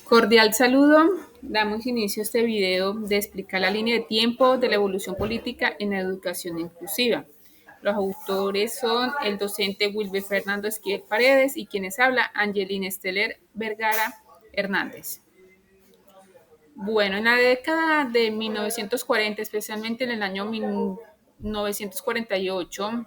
Cordial saludo. Damos inicio a este video de explicar la línea de tiempo de la evolución política en la educación inclusiva. Los autores son el docente Wilber Fernando Esquivel Paredes y quienes habla Angelina Esteller Vergara Hernández. Bueno, en la década de 1940, especialmente en el año 1948,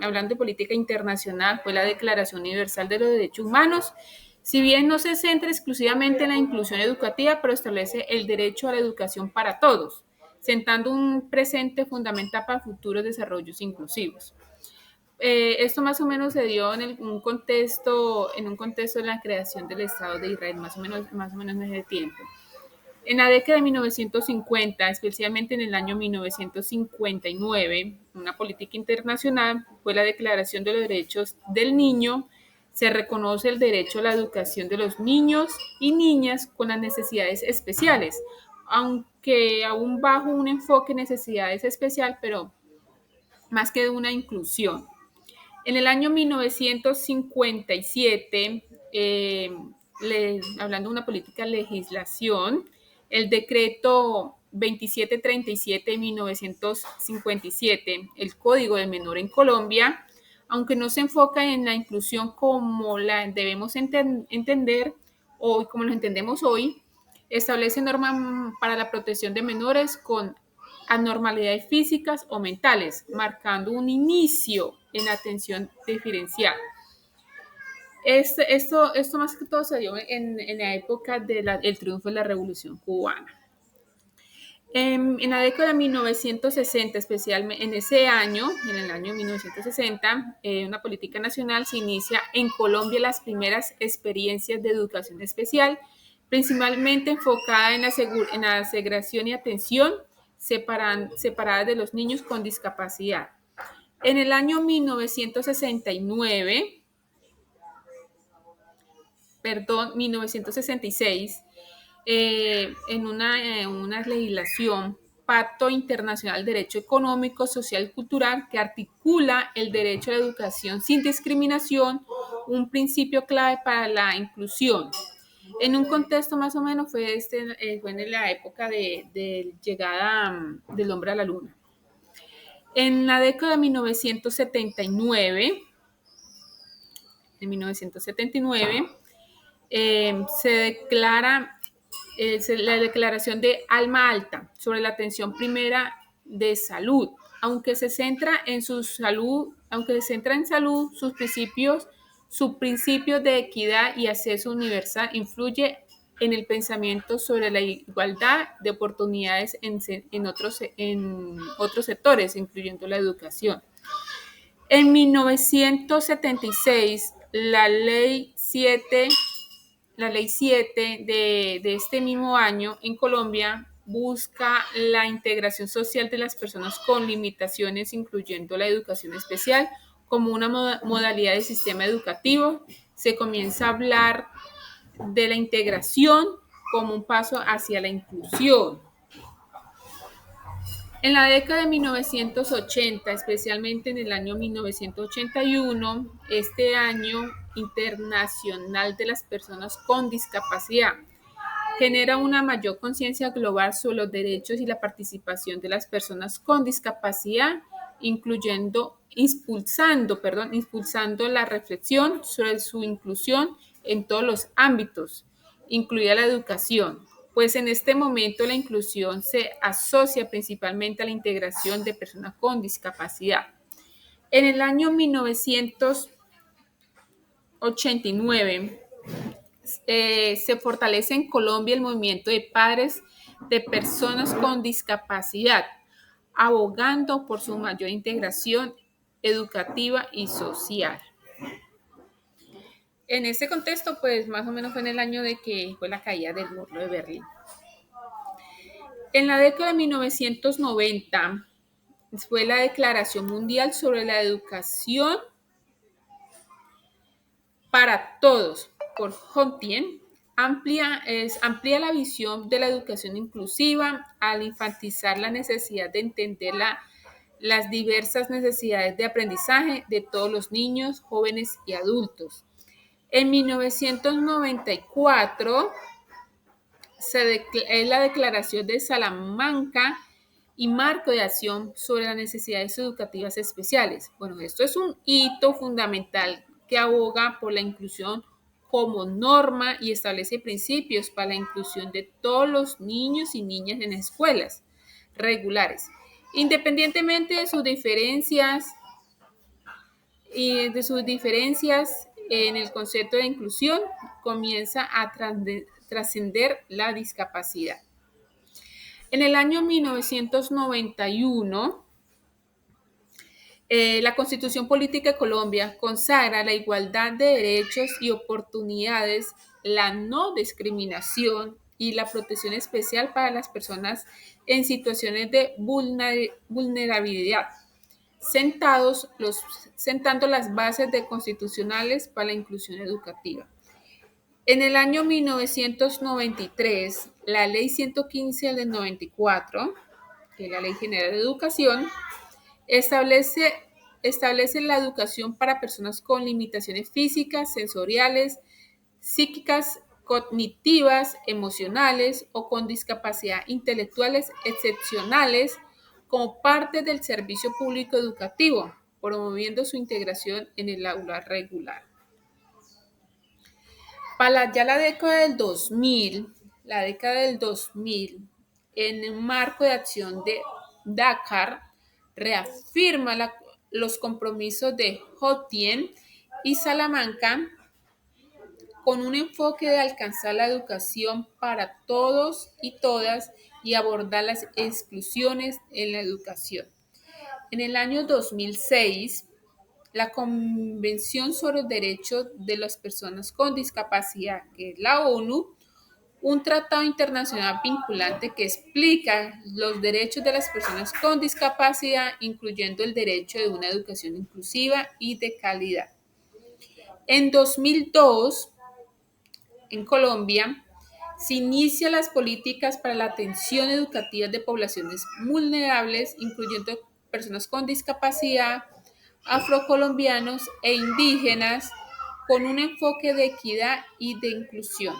hablando de política internacional, fue la Declaración Universal de los Derechos Humanos. Si bien no se centra exclusivamente en la inclusión educativa, pero establece el derecho a la educación para todos, sentando un presente fundamental para futuros desarrollos inclusivos. Esto más o menos se dio un contexto de la creación del Estado de Israel, más o menos en ese tiempo. En la década de 1950, especialmente en el año 1959, una política internacional fue la Declaración de los Derechos del Niño. Se reconoce el derecho a la educación de los niños y niñas con las necesidades especiales, aunque aún bajo un enfoque de necesidades especial, pero más que de una inclusión. En el año 1957, hablando de una política de legislación, el decreto 2737 de 1957, el Código del Menor en Colombia, aunque no se enfoca en la inclusión como la debemos entender hoy, como lo entendemos hoy, establece normas para la protección de menores con anormalidades físicas o mentales, marcando un inicio en la atención diferencial. Esto más que todo se dio en la época del triunfo de la Revolución Cubana. En la década de 1960, especialmente en ese año, en el año 1960, una política nacional se inicia en Colombia las primeras experiencias de educación especial, principalmente enfocada en la segregación y atención separadas de los niños con discapacidad. En el año 1966, en una legislación, Pacto Internacional de Derecho Económico, Social y Cultural, que articula el derecho a la educación sin discriminación, un principio clave para la inclusión. En un contexto más o menos fue en la época de llegada del hombre a la luna. En la década de 1979, se declara la declaración de Alma Ata sobre la atención primera de salud, aunque se centra en salud, sus principios de equidad y acceso universal influye en el pensamiento sobre la igualdad de oportunidades en otros sectores, incluyendo la educación. En 1976, la ley 7 de este mismo año en Colombia busca la integración social de las personas con limitaciones, incluyendo la educación especial, como una modalidad de sistema educativo. Se comienza a hablar de la integración como un paso hacia la inclusión. En la década de 1980, especialmente en el año 1981, este año internacional de las personas con discapacidad, genera una mayor conciencia global sobre los derechos y la participación de las personas con discapacidad, impulsando la reflexión sobre su inclusión en todos los ámbitos, incluida la educación, pues en este momento la inclusión se asocia principalmente a la integración de personas con discapacidad. En el año 1989, se fortalece en Colombia el movimiento de padres de personas con discapacidad, abogando por su mayor integración educativa y social. En este contexto, pues más o menos fue en el año de que fue la caída del muro de Berlín. En la década de 1990 fue la Declaración Mundial sobre la Educación para Todos por Huntington. Amplía la visión de la educación inclusiva al enfatizar la necesidad de entender las diversas necesidades de aprendizaje de todos los niños, jóvenes y adultos. En 1994 es la Declaración de Salamanca y marco de acción sobre las necesidades educativas especiales. Bueno, esto es un hito fundamental que aboga por la inclusión como norma y establece principios para la inclusión de todos los niños y niñas en escuelas regulares, independientemente de sus diferencias en el concepto de inclusión, comienza a trascender la discapacidad. En el año 1991, la Constitución Política de Colombia consagra la igualdad de derechos y oportunidades, la no discriminación y la protección especial para las personas en situaciones de vulnerabilidad, sentando las bases constitucionales para la inclusión educativa. En el año 1993, la Ley 115 del 94, que es la Ley General de Educación, establece, establece la educación para personas con limitaciones físicas, sensoriales, psíquicas, cognitivas, emocionales o con discapacidad intelectuales excepcionales como parte del servicio público educativo, promoviendo su integración en el aula regular. Para ya la década del 2000, en un marco de acción de Dakar, reafirma los compromisos de Jotien y Salamanca con un enfoque de alcanzar la educación para todos y todas y abordar las exclusiones en la educación. En el año 2006, la Convención sobre los Derechos de las Personas con Discapacidad, que es la ONU, un tratado internacional vinculante que explica los derechos de las personas con discapacidad, incluyendo el derecho de una educación inclusiva y de calidad. En 2002, en Colombia, se inicia las políticas para la atención educativa de poblaciones vulnerables, incluyendo personas con discapacidad, afrocolombianos e indígenas, con un enfoque de equidad y de inclusión.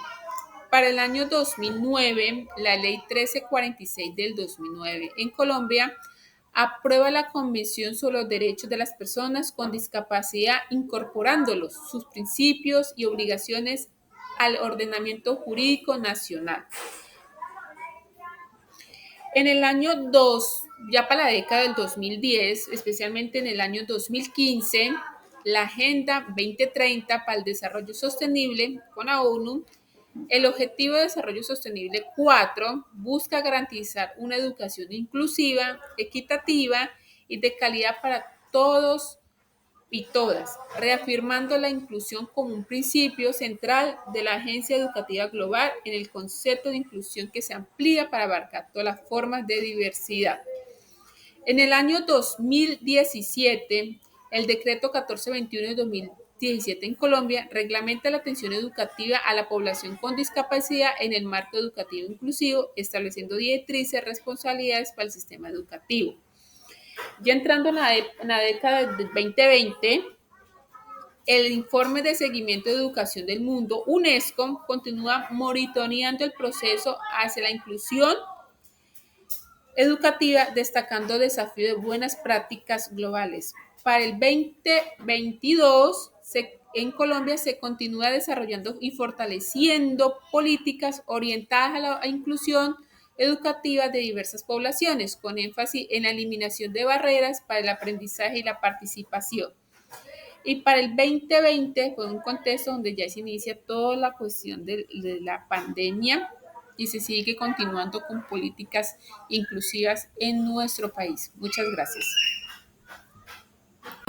Para el año 2009, la Ley 1346 del 2009 en Colombia aprueba la Convención sobre los Derechos de las Personas con Discapacidad, incorporándolos, sus principios y obligaciones al ordenamiento jurídico nacional. En el año 2, ya para la década del 2010, especialmente en el año 2015, la Agenda 2030 para el Desarrollo Sostenible con la ONU, el Objetivo de Desarrollo Sostenible 4 busca garantizar una educación inclusiva, equitativa y de calidad para todos y todas, reafirmando la inclusión como un principio central de la Agencia Educativa Global en el concepto de inclusión que se amplía para abarcar todas las formas de diversidad. En el año 2017, el decreto 1421 de 2017 en Colombia reglamenta la atención educativa a la población con discapacidad en el marco educativo inclusivo, estableciendo directrices, responsabilidades para el sistema educativo. Ya entrando en la década del 2020, el informe de seguimiento de educación del mundo, UNESCO, continúa monitoreando el proceso hacia la inclusión educativa, destacando desafíos de buenas prácticas globales. Para el 2022, en Colombia se continúa desarrollando y fortaleciendo políticas orientadas a la inclusión educativa de diversas poblaciones, con énfasis en la eliminación de barreras para el aprendizaje y la participación. Y para el 2020 fue un contexto donde ya se inicia toda la cuestión de la pandemia y se sigue continuando con políticas inclusivas en nuestro país. Muchas gracias.